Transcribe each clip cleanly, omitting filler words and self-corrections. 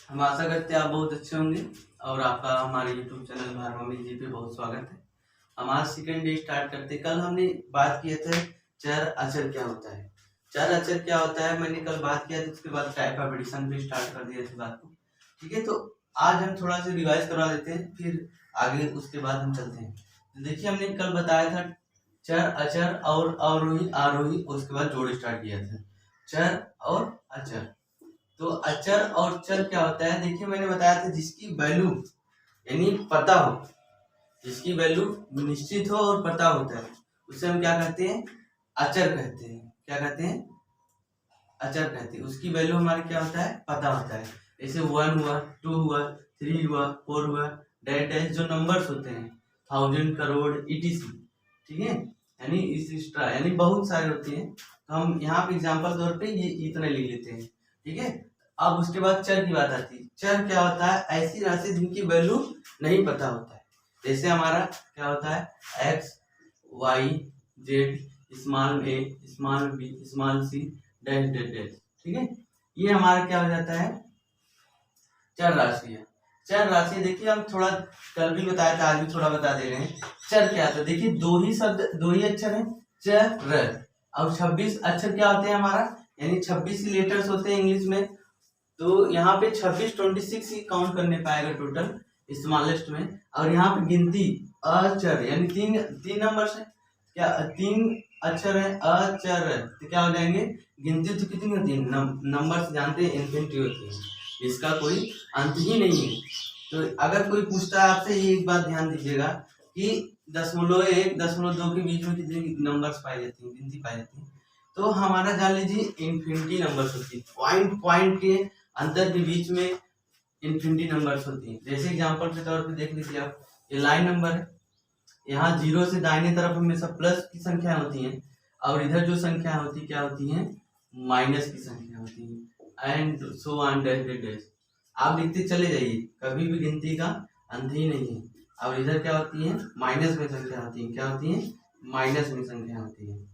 हम आशा करते हैं आप बहुत अच्छे होंगे और आपका हमारे यूट्यूब चैनल भार मम्मी जी पे बहुत स्वागत है। हम आज सेकेंड डे स्टार्ट करते हैं। कल हमने बात किए थे चर अचर क्या होता है। चर अचर क्या होता है मैंने कल बात किया था, उसके बाद टाइप ऑफ एडिशन पे स्टार्ट कर दिया था बात को। ठीक है, तो आज हम थोड़ा सा रिवाइज करवा देते हैं, फिर आगे उसके बाद हम चलते हैं। तो देखिए, हमने कल बताया था चर अचर और अवरोही आरोही, उसके बाद जोड़ स्टार्ट किया था चर और अचर। तो अचर और चर क्या होता है, देखिए मैंने बताया था जिसकी वैल्यू यानी पता हो, जिसकी वैल्यू निश्चित हो और पता होता है उसे हम क्या कहते हैं, अचर कहते हैं। क्या कहते हैं, अचर कहते हैं। उसकी वैल्यू हमारे क्या होता है, पता होता है। जैसे 1 हुआ, 2 हुआ, 3 हुआ, 4 हुआ, डैश डैश जो नंबर्स होते हैं, 1000 करोड़ etc। ठीक है, यानी इस एक्स्ट्रा यानी बहुत सारे होते हैं। तो हम यहाँ पे एग्जाम्पल तौर पे ये इतने लिख लेते हैं। ठीक है, अब उसके बाद चर की बात आती है। चर क्या होता है, ऐसी राशि जिनकी वैल्यू नहीं पता होता है। जैसे हमारा क्या होता है, X Y Z small A small B small C dash dash dash. ठीक है, ये हमारा क्या हो जाता है, चर राशि है। चर राशि देखिए, हम थोड़ा कल भी बताया था, आज भी थोड़ा बता दे रहे हैं। चर क्या था, देखिए दो ही शब्द, दो ही अक्षर है, चर। और 26 अक्षर क्या होते हैं हमारा, यानी 26 ही लेटर्स होते हैं इंग्लिश में। तो यहाँ पे 26 ही काउंट करने पाएगा टोटल स्मॉलेस्ट में। और यहाँ पे गिनती अचर यानी तीन तीन नंबर है, क्या 3 अक्षर है अचर, तो क्या हो जाएंगे, गिनती तो कितनी होती है, नंबर जानते हैं इन्फिनिटी होती है, इसका कोई अंत ही नहीं है। तो अगर कोई पूछता है आपसे, ये एक बात ध्यान दीजिएगा कि 0.1 0.2 के बीच में कितने नंबर्स पाई जाती हैं, गिनती पाई जाती है। तो हमारा जान लीजिए इन्फिनिटी नंबर्स होती है, पॉइंट के अंतर के बीच में इन्फिनिटी नंबर्स होती हैं। जैसे एग्जांपल के तौर पे देख लीजिए आप, ये लाइन नंबर है, यहाँ 0 से दाहिने तरफ हमेशा प्लस की संख्या होती है, और इधर जो संख्या होती है क्या होती है, माइनस की संख्या होती है, and so on dash dash dash. आप लिखते चले जाइए, कभी भी गिनती का अंत ही नहीं है। और इधर क्या होती है, माइनस में संख्या होती है, क्या होती है, माइनस में संख्या होती है।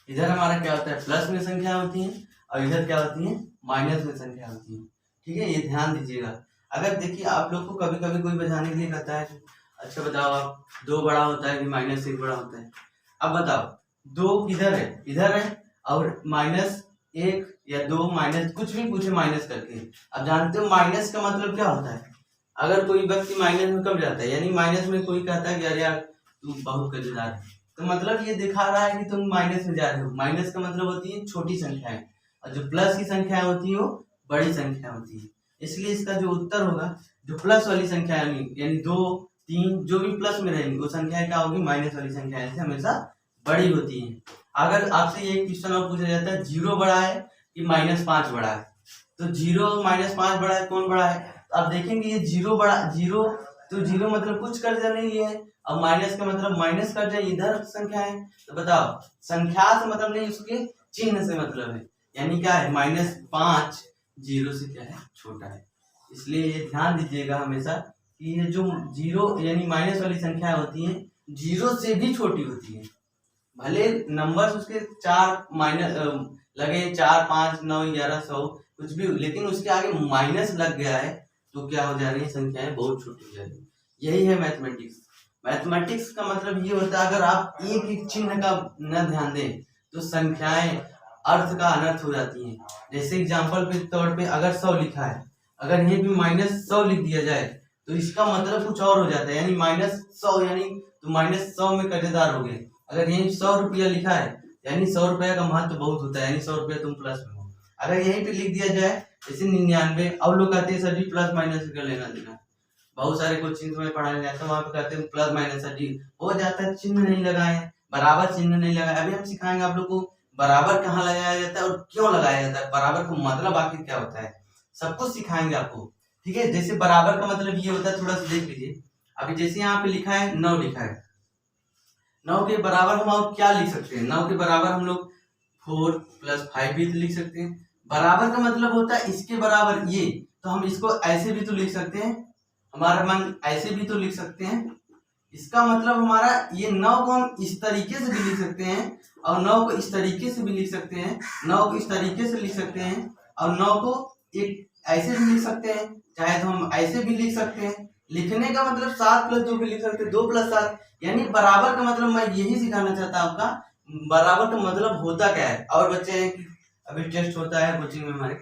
इधर हमारा क्या होता है, प्लस में संख्या होती है, और इधर क्या होती है, माइनस में संख्या होती है। ठीक है, ये ध्यान दीजिएगा। अगर देखिए आप लोग को कभी कभी कोई बजाने के लिए कहता है, अच्छा बताओ आप 2 बड़ा होता है कि -1 बड़ा होता है। अब बताओ 2 किधर है, इधर है, और -1 या 2 माइनस कुछ भी पूछे माइनस करके। अब जानते हो माइनस का मतलब क्या होता है, अगर कोई व्यक्ति माइनस में कब जाता है, यानी माइनस में कोई कहता है कि अरे यार तू बहुत कर्जदार है, तो मतलब ये दिखा रहा है कि तुम माइनस में जा रहे हो। माइनस का मतलब होती है छोटी संख्याएं, और जो प्लस की संख्या होती है वो बड़ी संख्या होती है। इसलिए इसका जो उत्तर होगा, जो प्लस वाली संख्या यानी 2 3 जो भी प्लस में रहेंगी वो संख्या क्या होगी, माइनस वाली संख्या से हमेशा बड़ी होती है। अगर आपसे ये क्वेश्चन और पूछा जाता है 0 बड़ा है कि -5 बड़ा है, तो 0 -5 बड़ा है, कौन बड़ा है, तो आप देखेंगे ये 0 बड़ा, 0 तो 0 मतलब कुछ कर्जा नहीं है, और माइनस का मतलब माइनस कर्जा, इधर संख्या है। तो बताओ संख्या से मतलब नहीं, उसके चिन्ह से मतलब है, यानी क्या है, -5 0 से क्या है, छोटा है। इसलिए ये ध्यान दीजिएगा हमेशा कि ये जो 0 यानी माइनस वाली संख्या होती है 0 से भी छोटी होती है। भले नंबर्स उसके 4 माइनस लगे, 4 5 9 11 100 कुछ भी, लेकिन उसके आगे माइनस लग गया है तो क्या हो जा रही है, संख्याएं बहुत छोटी हो जा रही है। यही है मैथमेटिक्स। मैथमेटिक्स का मतलब ये होता है, अगर आप एक एक चिन्ह का न ध्यान दें तो संख्याएं अर्थ का अनर्थ हो जाती हैं। जैसे एग्जांपल के तौर पे अगर 100 लिखा है, अगर यहीं पे -100 लिख दिया जाए तो इसका मतलब कुछ और हो जाता है, यानी -100 यानी तो -100 में कर्जदार हो गए। अगर यहीं 100 रुपया लिखा है, यानी 100 रुपया का महत्व बहुत होता है, यानी 100 रुपया तुम प्लस में हो। अगर यहीं पे लिख दिया जाए जैसे 99, अब लोग कहते हैं सर जी प्लस माइनस कर लेना देना। बहुत सारे कोचिंग में पढ़ाने जाते हैं, वहां पे कहते हैं प्लस माइनस सर जी हो जाता है, चिन्ह नहीं लगाए, बराबर चिन्ह नहीं लगाए। अभी हम सिखाएंगे आप लोग को बराबर कहाँ लगाया जाता है और क्यों लगाया जाता है, बराबर का मतलब आखिर क्या होता है, सब कुछ सिखाएंगे आपको। ठीक है, जैसे बराबर का मतलब ये होता है, थोड़ा सा देख लीजिए। अभी जैसे यहाँ पे लिखा है 9 लिखा है, 9 के बराबर हम और क्या लिख सकते हैं, 9 के बराबर हम लोग 4 + 5 भी लिख सकते हैं। बराबर का मतलब होता है इसके बराबर ये, तो हम इसको ऐसे भी तो लिख सकते हैं, हमारा मन ऐसे भी तो लिख सकते हैं। इसका मतलब हमारा ये 9 को हम इस तरीके से भी लिख सकते हैं, और 9 को इस तरीके से भी लिख सकते हैं, 9 को इस तरीके से लिख सकते हैं, और 9 को एक ऐसे भी लिख सकते हैं, चाहे तो हम ऐसे भी लिख सकते हैं। लिखने का मतलब 7+2 भी लिख सकते हैं, 2+7 यानी बराबर का मतलब मैं यही सिखाना चाहता हूँ आपका, बराबर का मतलब होता क्या है। और बच्चे हैं कि अभी टेस्ट होता है कोचिंग में हमारे,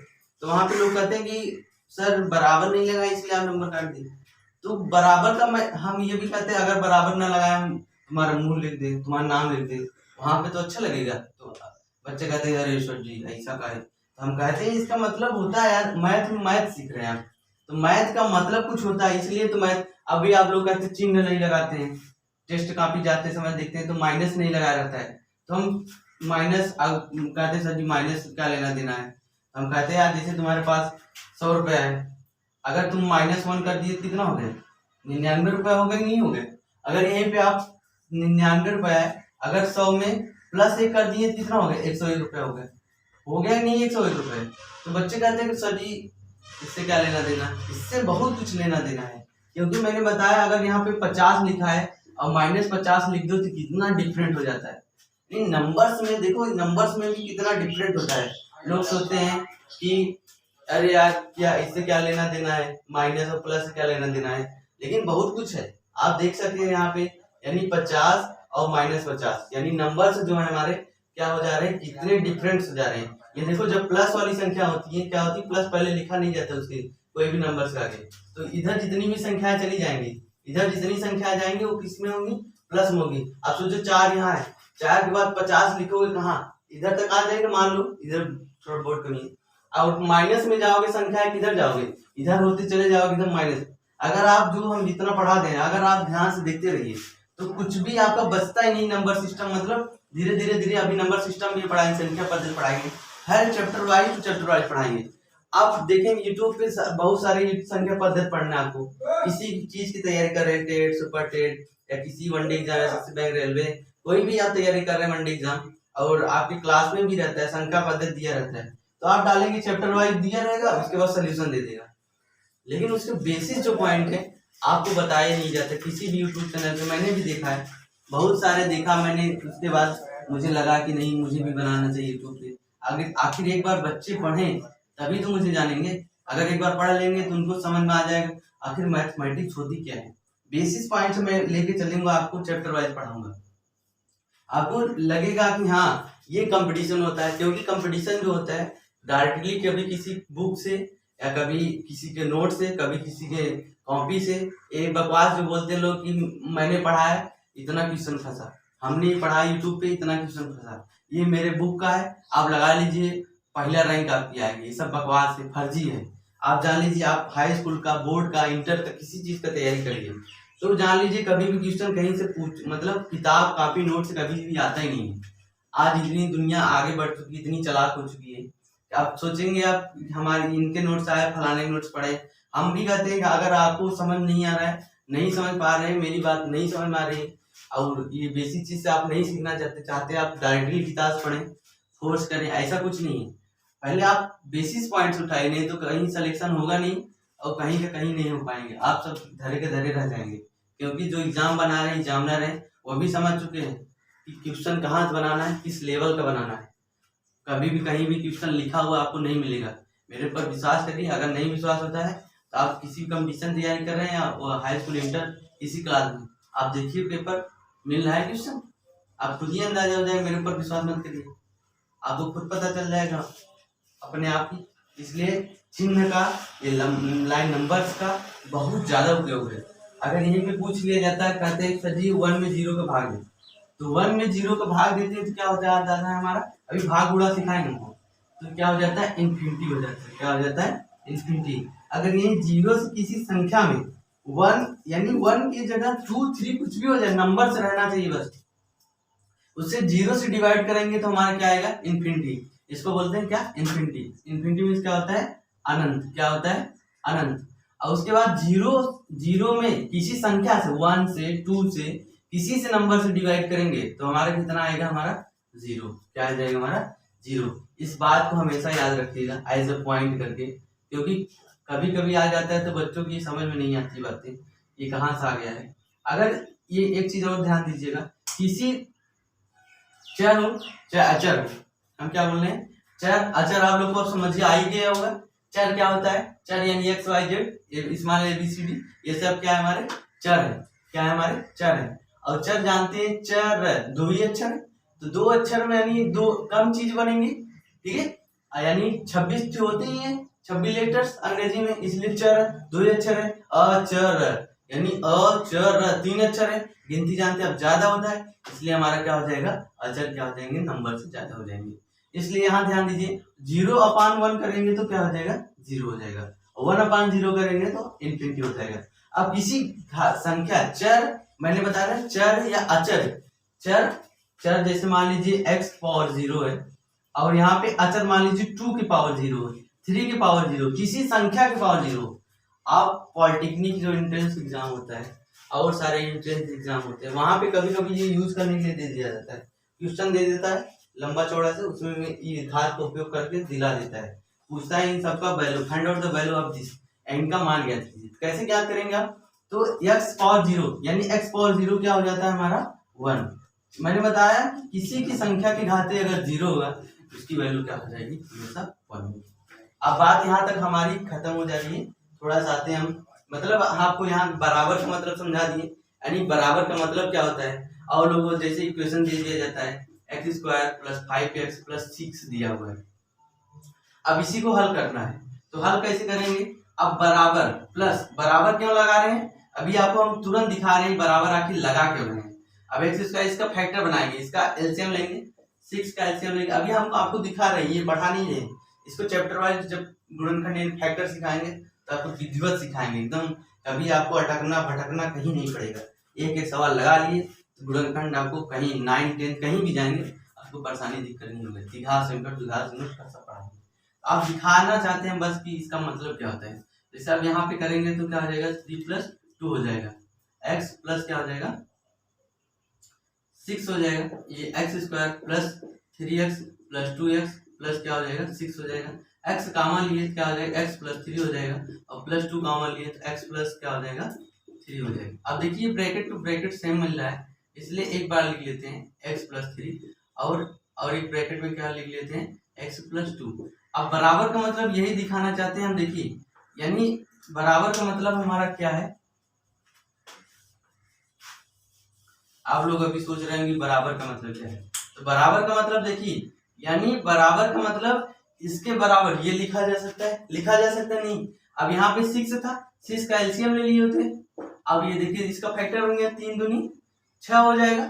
तो वहां पे लोग कहते हैं कि सर बराबर नहीं लगा इसलिए आप नंबर काट दिए। तो बराबर का हम ये भी कहते हैं अगर बराबर ना लगाए हम तुम्हारा मुंह लिख दे, तुम्हारा नाम लिख दे, वहां पे तो अच्छा लगेगा। तो बच्चे कहते हैं अरे ईश्वर जी ऐसा का है, तो हम कहते हैं इसका मतलब होता है यार मैथ सीख रहे हैं आप, तो मैथ का मतलब कुछ होता है, इसलिए तो मैथ। अभी आप लोग कहते हैं चिन्ह नहीं लगाते हैं, टेस्ट कॉपी जाते समय देखते हैं तो माइनस नहीं लगाया रहता है, तो हम माइनस कहते हैं सर जी माइनस क्या लेना देना है। हम कहते हैं यार जैसे तुम्हारे पास 100 रुपया है, अगर तुम -1 कर दिए कितना हो गया, 99 रुपया हो गए, नहीं हो गए। अगर यहीं पे आप 99 रुपया है, अगर 100 में +1 कर दिए कितना हो गया, 101 रुपया हो गया, हो गया नहीं 101 रुपये। तो बच्चे कहते हैं कि सर जी इससे क्या लेना देना, इससे बहुत कुछ लेना देना है, क्योंकि मैंने बताया अगर यहाँ पे 50 लिखा है और -50 लिख दो तो कितना डिफरेंट हो जाता है। इन नंबर्स में देखो, नंबर्स में भी कितना डिफरेंट होता है। लोग सोचते हैं कि अरे यार क्या इससे क्या लेना देना है, माइनस और प्लस से क्या लेना देना है, लेकिन बहुत कुछ है। आप देख सकते हैं यहाँ पे यानी 50 और -50 यानी नंबर्स जो है हमारे क्या हो जा रहे हैं, कितने डिफरेंट हो जा रहे हैं। ये देखो जब प्लस वाली संख्या होती है क्या होती है, प्लस पहले लिखा नहीं जाता उसके कोई भी नंबर से आगे, तो इधर जितनी भी संख्याएं चली जाएंगी, इधर जितनी संख्या जाएंगी वो किस में होंगी, प्लस में होगी। अब सोचो 4 यहाँ है, 4 के बाद 50 लिखोगे कहाँ, इधर तक आ जाएगा, मान लो इधर थोड़ा बोर्ड कमी, और माइनस में जाओगे संख्या है किधर जाओगे, इधर होते चले जाओगे इधर माइनस। अगर आप जो हम जितना पढ़ा दें अगर आप ध्यान से देखते रहिए तो कुछ भी आपका बचता ही नहीं। नंबर सिस्टम मतलब धीरे धीरे अभी नंबर सिस्टम भी पढ़ाएंगे, संख्या पद्धति पढ़ाएंगे, हर चैप्टर वाइज पढ़ाएंगे। आप देखेंगे यूट्यूब पे बहुत सारे संख्या पद्धति पढ़ना, आपको किसी चीज की तैयारी कर रहे हैं, टेट, सुपर टेट या किसी one day exam, SSC bank, railway, कोई भी आप तैयारी कर रहे हैं वनडे एग्जाम, और आपकी क्लास में भी रहता है संख्या पद्धति दिया रहता है, तो आप डालेंगे चैप्टर वाइज दिया रहेगा, उसके बाद सोल्यूशन दे देगा। लेकिन उसके बेसिस जो पॉइंट है आपको बताया नहीं जाता। किसी भी यूट्यूब चैनल पे मैंने भी देखा है, बहुत सारे देखा मैंने, उसके बाद मुझे लगा कि नहीं मुझे भी बनाना चाहिए यूट्यूब पे। अगर आखिर एक बार बच्चे पढ़ें तभी तो मुझे जानेंगे, अगर एक बार पढ़ लेंगे तो उनको समझ में आ जाएगा आखिर मैथमेटिक्स होती क्या है। बेसिस पॉइंट मैं लेके चलूंगा, आपको चैप्टर वाइज पढ़ाऊंगा, आपको लगेगा कि हाँ ये कंपटीशन होता है, क्योंकि कंपटीशन जो होता है डायरेक्टली कभी किसी बुक से या कभी किसी के नोट से, कभी किसी के कॉपी से, एक बकवास जो बोलते हैं लोग कि मैंने पढ़ा है इतना क्वेश्चन फंसा, हमने पढ़ा यूट्यूब पे इतना क्वेश्चन फंसा, ये मेरे बुक का है आप लगा लीजिए पहला रैंक आपकी आएगी, ये सब बकवास है, फर्जी है। आप जान लीजिए आप हाई स्कूल का, बोर्ड का, इंटर का, किसी चीज का तैयारी करिए तो जान लीजिए कभी भी क्वेश्चन कहीं से पूछ, मतलब किताब कॉपी नोट से कभी भी आता ही नहीं है। आज इतनी दुनिया आगे बढ़ चुकी, इतनी चालाक हो चुकी है, आप सोचेंगे आप हमारे इनके नोट्स आए, फलाने नोट्स पढ़े। हम भी कहते हैं कि अगर आपको समझ नहीं आ रहा है, नहीं समझ पा रहे हैं, मेरी बात नहीं समझ में आ रही है, और ये बेसिक चीज से आप नहीं सीखना चाहते आप डायरेक्टली किताब पढ़ें, फोर्स करें, ऐसा कुछ नहीं है। पहले आप बेसिस पॉइंट्स उठाए, नहीं तो कहीं सिलेक्शन होगा नहीं और कहीं का कहीं नहीं हो पाएंगे, आप सब धरे के धरे रह जाएंगे। क्योंकि जो एग्जाम बना रहे हैं, एग्जामिनर है, वो भी समझ चुके हैं कि क्वेश्चन कहाँ से बनाना है, किस लेवल का बनाना है। कभी भी कहीं भी क्वेश्चन लिखा हुआ आपको नहीं मिलेगा, मेरे पर विश्वास करिए। अगर नहीं विश्वास होता है तो आप किसी भी कंपटीशन तैयारी कर रहे हैं या हाई स्कूल, इंटर, किसी क्लास में आप देखिए पेपर मिल रहा है क्वेश्चन, आप खुद ही अंदाजा हो जाएगा। मेरे ऊपर विश्वास मत करिए, आपको खुद पता चल जाएगा अपने आप ही। इसलिए चिन्ह का, ये लाइन नंबर्स का बहुत ज्यादा उपयोग है। अगर यहीं पे पूछ लिया जाता है, कहते हैं सर जी 1 में 0 का भाग दे, तो 1 में 0 का भाग देते हैं तो क्या होता है हमारा, अभी भाग गुणा सिखाएंगे हमको, तो क्या हो जाता है, इन्फिनिटी हो जाता है। क्या हो जाता है, इन्फिनिटी। अगर ये 0 से किसी संख्या में 1 यानी 1 की जगह 2, 3 कुछ भी हो जाए, नंबर से रहना चाहिए बस, उससे 0 से डिवाइड करेंगे तो हमारा क्या आएगा, इन्फिनिटी। इसको बोलते हैं क्या, इन्फिनिटी। इन्फिनिटी मीन्स क्या होता है, अनंत। क्या होता है, अनंत। और उसके बाद 0 में किसी संख्या से, 1 से, 2 से, किसी से नंबर से डिवाइड करेंगे तो हमारा कितना आएगा, हमारा 0। क्या आ जाएगा, हमारा 0। इस बात को हमेशा याद रखिएगा एज अ पॉइंट करके, क्योंकि कभी कभी आ जाता है तो बच्चों की समझ में नहीं आती बातें, ये कहाँ से आ गया है। अगर ये एक चीज और ध्यान दीजिएगा, किसी चर हो चाहे अचर हो, हम क्या बोल रहे हैं, चर अचर, आप लोग को समझिए आ ही गया होगा। चर क्या होता है? चर यानी X Y Z, small A B C D, ये सब क्या है हमारे चर है। क्या है हमारे चर है। और चर जानते हैं, चर दो ही अक्षर है, तो दो अक्षर में यानी दो कम चीज बनेंगी, ठीक है, यानी 26 होते ही है, 26 लेटर्स अंग्रेजी में, इसलिए चर दो ही अक्षर है। अचर यानी अचर 3 अक्षर है, गिनती जानते हैं अब ज्यादा होता है, इसलिए हमारा क्या हो जाएगा, अचर क्या हो जाएंगे, नंबर से ज्यादा हो जाएंगे। इसलिए यहाँ ध्यान दीजिए, 0/1 करेंगे तो क्या हो जाएगा, 0 हो जाएगा, 1/0 करेंगे तो इन्फिनिटी हो जाएगा। अब किसी संख्या चर, मैंने बताया चर या अचर, चर चर जैसे मान लीजिए x पावर 0 है, और यहाँ पे अचर मान लीजिए 2 की पावर 0 है, 3 की पावर 0, किसी संख्या की पावर 0। आप पॉलिटेक्निक जो एंट्रेंस एग्जाम होता है और सारे एंट्रेंस एग्जाम होते हैं, वहां पे कभी कभी ये यूज करने के लिए दे दिया जाता है, क्वेश्चन दे देता है लंबा चौड़ा से, उसमें ये घात का उपयोग करके दिला देता है, पूछता है इन सबका value, find out the value of this, इनका मान ज्ञात कीजिए। कैसे ज्ञात करेंगे आप, तो x पावर 0 यानी x पावर 0 क्या हो जाता है हमारा 1। मैंने बताया किसी की संख्या की घाते अगर 0 होगा तो उसकी वैल्यू क्या हो जाएगी, हमेशा 1। अब बात यहाँ तक हमारी खत्म हो जाएगी, थोड़ा सा आते हैं हम, मतलब आपको यहाँ बराबर का मतलब समझा दिए, यानी बराबर का मतलब क्या होता है, और लोगों को जैसे इक्वेशन दे दिया जाता है x² + 5x + 6 दिया हुआ है, अब इसी को हल करना है, तो हल कैसे करेंगे, अब बराबर प्लस, बराबर क्यों लगा रहे हैं, अभी आपको हम तुरंत दिखा रहे हैं बराबर आखिर लगा क्यों रहे हैं। अब x² इसका फैक्टर बनाएंगे, इसका एलसीएम लेंगे, 6 का एलसीएम लेंगे, अभी हम आपको दिखा रहे हैं, ये बढ़ा नहीं है, इसको चैप्टर वाइज जब गुणनखंड फैक्टर सिखाएंगे तो आपको विधिवत सिखाएंगे, एकदम कभी आपको अटकना भटकना कहीं नहीं पड़ेगा, एक एक सवाल लगा लिए तो गुणनखंड आपको कहीं 9, 10 कहीं भी जाएंगे आपको परेशानी दिक्कत नहीं होगी, द्विघात संकट द्विघात संकट का सब पढ़ाएंगे। आप दिखाना चाहते हैं बस कि इसका मतलब क्या होता है, जैसे आप यहाँ पे करेंगे तो क्या हो जाएगा, 3 + 2 हो जाएगा, x प्लस क्या हो जाएगा 6 हो जाएगा, ये x² + 3x + 2x प्लस क्या हो जाएगा 6 हो जाएगा, x कॉमन लिए क्या हो जाएगा x + 3 हो जाएगा, और +2 कॉमन लिए तो x प्लस क्या हो जाएगा 3 हो जाएगा। अब देखिए ब्रैकेट टू ब्रैकेट सेम मिल रहा है, इसलिए एक बार लिख लेते हैं x + 3, और एक ब्रैकेट में क्या लिख लेते हैं x + 2। अब बराबर का मतलब यही दिखाना चाहते हैं हम, देखिए यानी बराबर का मतलब हमारा क्या है, आप लोग अभी सोच रहे हैं कि बराबर का मतलब क्या है, तो बराबर का मतलब देखिए, यानी बराबर का मतलब इसके बराबर ये लिखा जा सकता है, लिखा जा सकता है नहीं, अब यहाँ पे 6 था, 6 का एलसीएम ले लिए होते, अब ये देखिए इसका फैक्टर बन गया, 3 दूनी 6 हो जाएगा,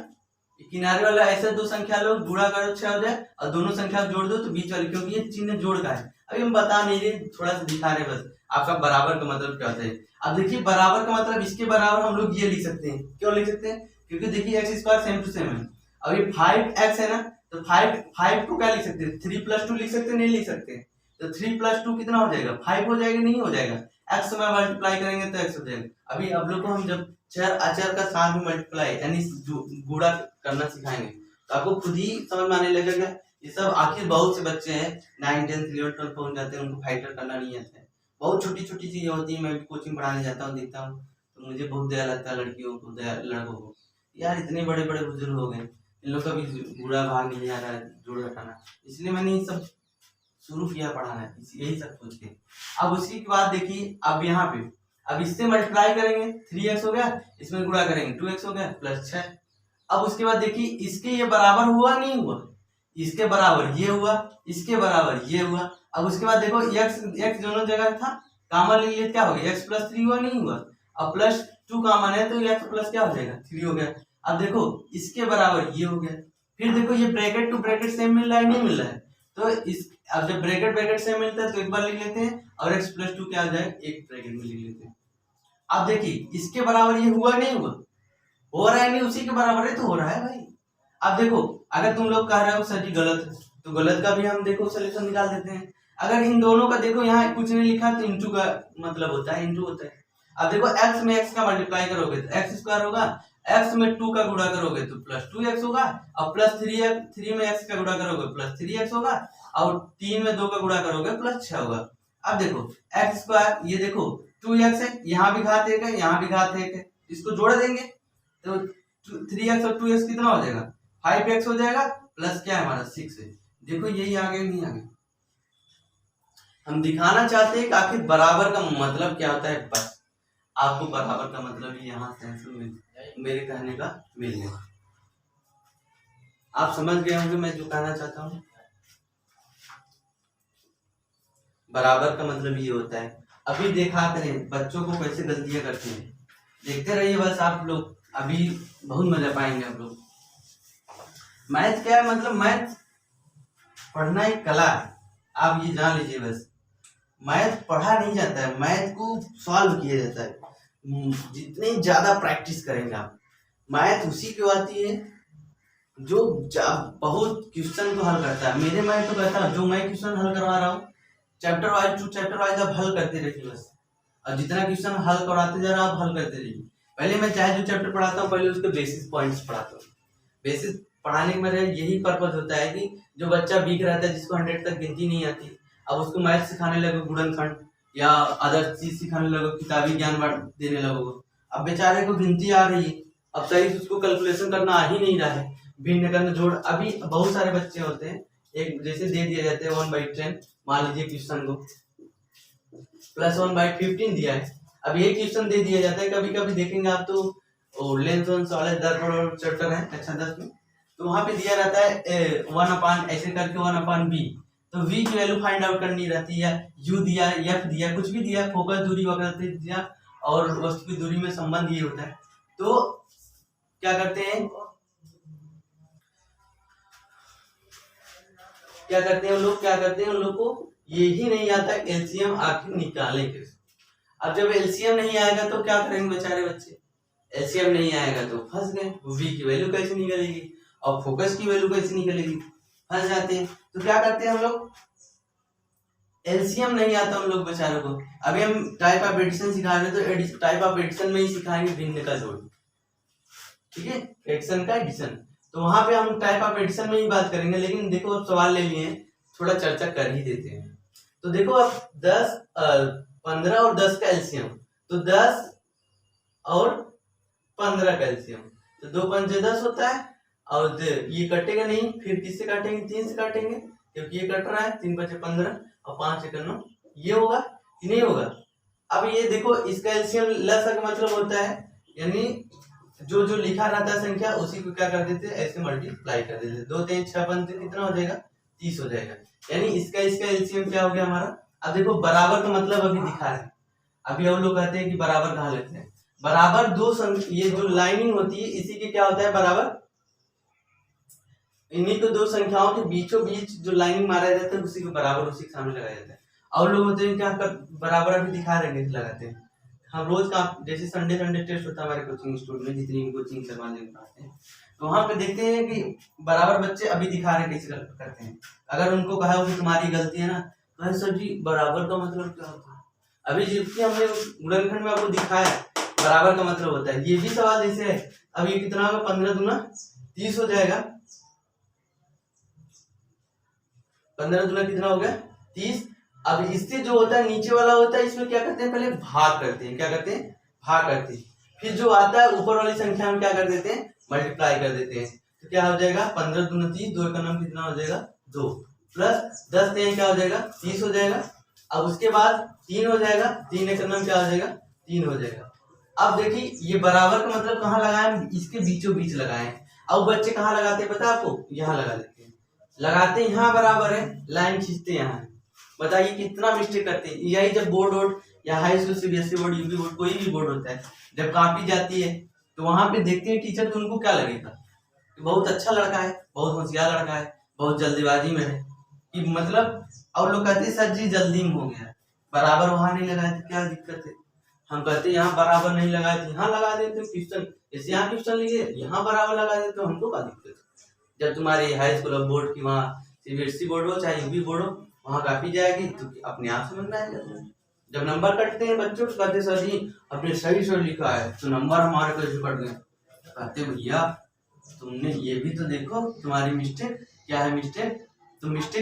किनारे वाला ऐसे दो संख्या लो गुणा करो 6 हो जाए, और दोनों संख्या जोड़ दो तो बीच वाली, क्योंकि ये चिन्ह जोड़ का है, अभी हम बता नहीं रहे, थोड़ा सा दिखा रहे बस आपका बराबर का मतलब क्या होता है। अब देखिए बराबर का मतलब इसके बराबर हम लोग ये लिख सकते हैं, क्यों लिख सकते हैं, क्योंकि देखिए x² सेम टू सेम है, अब ये 5x है ना, तो 5 को क्या लिख सकते हैं, 3 + 2 लिख सकते हैं, नहीं लिख सकते, तो 3 + 2 कितना हो जाएगा 5 हो जाएगा, नहीं हो जाएगा, x में मल्टीप्लाई करेंगे तो x हो जाएगा। अभी अब लोग को हम जब चर अचर का साथ में मल्टीप्लाई यानी गुणा करना सिखाएंगे तो आपको खुद ही समझ में आने लगेगा, ये सब आखिर बहुत से बच्चे हैं 9, 10, 11, 12 पहुंच जाते हैं, उनको फाइटर करना नहीं आता है, बहुत छोटी छोटी चीजें होती है, मैं भी कोचिंग पढ़ाने जाता हूँ, देखता हूँ तो मुझे बहुत दया लगता है लड़कियों को, लड़कों को, यार इतने बड़े बड़े बुजुर्ग हो गए, इन लोग का भी बुरा भाग नहीं आ रहा है जोड़ घटाना, इसलिए मैंने ये सब शुरू किया पढ़ाना, यही सब सोच के। अब उसके बाद देखिए, अब यहाँ पे अब इससे मल्टीप्लाई करेंगे 3x हो गया, इसमें गुणा करेंगे 2x हो गया +6। अब उसके बाद देखिए इसके ये बराबर हुआ नहीं हुआ, इसके बराबर ये हुआ, इसके बराबर ये हुआ, अब उसके बाद देखो x दोनों जगह था, कॉमन ले लिए क्या हो गया x + 3 हुआ नहीं हुआ, अब +2 कॉमन है तो x प्लस क्या हो जाएगा 3 हो गया। अब देखो इसके बराबर ये हो गया, फिर देखो ये ब्रैकेट टू ब्रैकेट सेम मिल रहा है नहीं मिल रहा है, तो इस अब जब ब्रैकेट ब्रैकेट सेम मिलता है तो एक बार लिख लेते हैं, और x + 2 क्या आ जाए एक ब्रैकेट में लिख लेते हैं। अब देखिए इसके बराबर ये हुआ नहीं हुआ, हो रहा है नहीं, उसी के बराबर है तो हो रहा है भाई। अब देखो अगर तुम लोग कह रहे हो सर जी गलत है, तो गलत का भी हम देखो सोल्यूशन निकाल देते हैं। अगर इन दोनों का देखो यहाँ कुछ नहीं लिखा तो इंटू का मतलब होता है, इंटू होता है। अब देखो x में x का मल्टीप्लाई करोगे तो x² होगा, x में 2 का गुणा करोगे तो +2x होगा, और +3 में x का गुणा करोगे +3x होगा, और 3 में 2 का गुणा करोगे +6 होगा। अब देखो x², ये देखो 2x है, यहाँ भी घात 1 है, यहाँ भी घात 1 है, इसको जोड़ देंगे तो 3x और 2x कितना हो जाएगा 5x हो जाएगा, प्लस क्या है हमारा 6 है। देखो यही आ गया नहीं आ गया, हम दिखाना चाहते हैं कि आखिर बराबर का मतलब क्या होता है। बस आपको बराबर का मतलब यहाँ से मेरे कहने का मिल गया। आप समझ गए होंगे मैं जो कहना चाहता हूँ। बराबर का मतलब ये होता है। अभी देखा करें बच्चों को कैसे गलतियां करते हैं, देखते रहिए बस आप लोग, अभी बहुत मजा पाएंगे आप लोग। मैथ क्या है, मतलब मैथ पढ़ना एक कला है, आप ये जान लीजिए। बस मैथ पढ़ा नहीं जाता है, मैथ को सॉल्व किया जाता है। जितनी ज्यादा प्रैक्टिस करेंगे आप, मैथ उसी की आती है जो बहुत क्वेश्चन को हल करता है। मेरे मैं तो कहता हूँ जो मैं क्वेश्चन हल करवा रहा हूँ, chapter wise to chapter wise आप हल करते रहिए बस। और जितना क्वेश्चन हल कराते जा रहा आप हल करते रहिए। पहले मैं चाहे जो चैप्टर पढ़ाता हूँ पहले उसके बेसिस पॉइंट्स पढ़ाता हूँ। बेसिस पढ़ाने का मेरा यही पर्पज होता है कि जो बच्चा वीक रहता है, जिसको 100 तक गिनती नहीं आती, अब उसको मैथ सिखाने लगो, गुणनखंड या अदर चीज सिखाने लगो, किताबी ज्ञान देने लगो। अब बेचारे को गिनती आ रही है, अब सही से उसको कैलकुलेशन करना आ ही नहीं रहा है, भिन्न करना जोड़। अभी बहुत सारे बच्चे होते हैं, एक जैसे दे दिया जाते हैं 1/10, मान लीजिए क्वेश्चन को प्लस 1/15 दिया है। अब ये क्वेश्चन दे दिया जाता है, कभी कभी देखेंगे आप तो लेंथ वन सॉलिड 10 चैप्टर है कक्षा 10 में, तो वहां पे दिया रहता है 1 ऐसे करके 1/b। तो v की वैल्यू फाइंड आउट करनी रहती है, u दिया, f दिया, कुछ भी दिया, फोकस दूरी वगैरह दिया, और वस्तु की दूरी में संबंध ये होता है। तो क्या करते हैं उन लोग को ये ही नहीं आता एलसीएम आखिर निकाले कैसे। अब जब एलसीएम नहीं आएगा तो क्या करेंगे बेचारे बच्चे, एलसीएम नहीं आएगा तो फंस गए, वी की वैल्यू कैसे निकलेगी और फोकस की वैल्यू कैसे निकलेगी, फंस जाते हैं। तो क्या करते हैं हम लोग, एलसीएम नहीं आता उन लोग बेचारों को। अभी हम टाइप ऑफ एडिशन सिखा रहे हैं तो टाइप ऑफ एडिशन में ही सिखाएंगे भिन्न का जोड़, ठीक है, फ्रैक्शन का एडिशन। तो वहां पे हम टाइप ऑफ एडिशन में ही बात करेंगे। लेकिन देखो अब सवाल ले लिए, थोड़ा चर्चा कर ही देते हैं। तो देखो अब 15 और 10 का एलसीएम, तो 10 और 15 का एलसीएम, तो 2 पंचे 10 होता है, और ये कटेगा नहीं, फिर किससे काटेंगे, 3 से काटेंगे, क्योंकि ये कट रहा है, 3 पंचे 15 और 5 एक 9, ये होगा कि नहीं होगा। अब ये देखो इसका एलसीएम लसा का मतलब होता है, यानी जो जो लिखा रहता है संख्या उसी को क्या कर देते हैं, ऐसे मल्टीप्लाई कर देते हैं। 2 3 6 पंचे कितना हो जाएगा, 30 हो जाएगा। यानी इसका एलसीएम क्या हो गया हमारा। अब देखो बराबर का मतलब अभी दिखा रहे हैं, अभी हम लोग कहते हैं कि बराबर कहाँ लिखते हैं, बराबर ये जो लाइनिंग होती है इसी के क्या होता है बराबर, इन्हीं को दो संख्याओं के बीचों बीच जो लाइनिंग मारा जाता है उसी को बराबर उसी के सामने लगाया जाता है। और लोग होते हैं क्या बराबर अभी दिखा रहे हैं लगाते हैं। हम रोज का जैसे संडे टेस्ट होता है हमारे कोचिंग इंस्टीट्यूट में, जितनी कोचिंग करवाने पढ़ाते हैं, तो वहां पे देखते हैं कि बराबर बच्चे अभी दिखा रहे कैसे करते हैं। अगर उनको कहा हो कि तुम्हारी गलती है ना, तो सर जी बराबर का मतलब क्या होता है, अभी जितनी हमने गुणनखंड में आपको दिखाया बराबर का मतलब होता है। ये भी सवाल जैसे है, अब ये कितना होगा, 15 दूना 30 हो जाएगा, 15 दूना कितना हो गया 30। अब इससे जो होता है नीचे वाला होता है, इसमें क्या करते हैं, पहले भाग करते हैं, क्या करते हैं, भाग करते हैं, फिर जो आता है ऊपर वाली संख्या में क्या कर देते हैं, मल्टीप्लाई कर देते हैं। तो क्या हो जाएगा, 15 दूना 30, 2 का नाम कितना हो जाएगा 2, प्लस 10 3 क्या हो जाएगा 30 हो जाएगा। अब उसके बाद 3 हो जाएगा, 3 का नाम क्या हो जाएगा 3 हो जाएगा। अब देखिए ये बराबर का मतलब कहाँ लगाए, इसके बीचों बीच लगाए। अब बच्चे कहाँ लगाते हैं पता है आपको, यहाँ लगा देते हैं, लगाते हैं यहाँ बराबर है, लाइन खींचते हैं यहाँ। बताइए कितना मिस्टेक करते हैं। यही जब बोर्ड या high school CBSE board, UP board, कोई भी बोर्ड होता है, जब कॉपी जाती है तो वहां पे देखते हैं टीचर, तो उनको क्या लगेगा, बहुत अच्छा लड़का है, बहुत होशियार लड़का है, बहुत जल्दीबाजी में है, कि मतलब, और लोग कहते हैं सर जी जल्दी में हो गया, बराबर वहां नहीं लगाए तो क्या दिक्कत है। हम कहते हैं यहाँ बराबर नहीं लगाए तो यहाँ लगा देते क्वेश्चन, जैसे यहाँ क्वेश्चन लीजिए यहाँ बराबर लगा देते, तो हमको क्या दिक्कत है। जब तुम्हारे हाई स्कूल बोर्ड की वहाँ सीबीएसई बोर्ड हो चाहे यूपी बोर्ड हो, वहां काफी जाएगी तो अपने आप समझ में आएगा। जब नंबर कटते हैं बच्चों को कहते सर जी अपने सही से लिखा है तो नंबर हमारे कैसे कट गए, कहते भैया तुमने ये भी तो देखो, तुम्हारी मिस्टेक क्या है, मिस्टेक तो मिस्टेक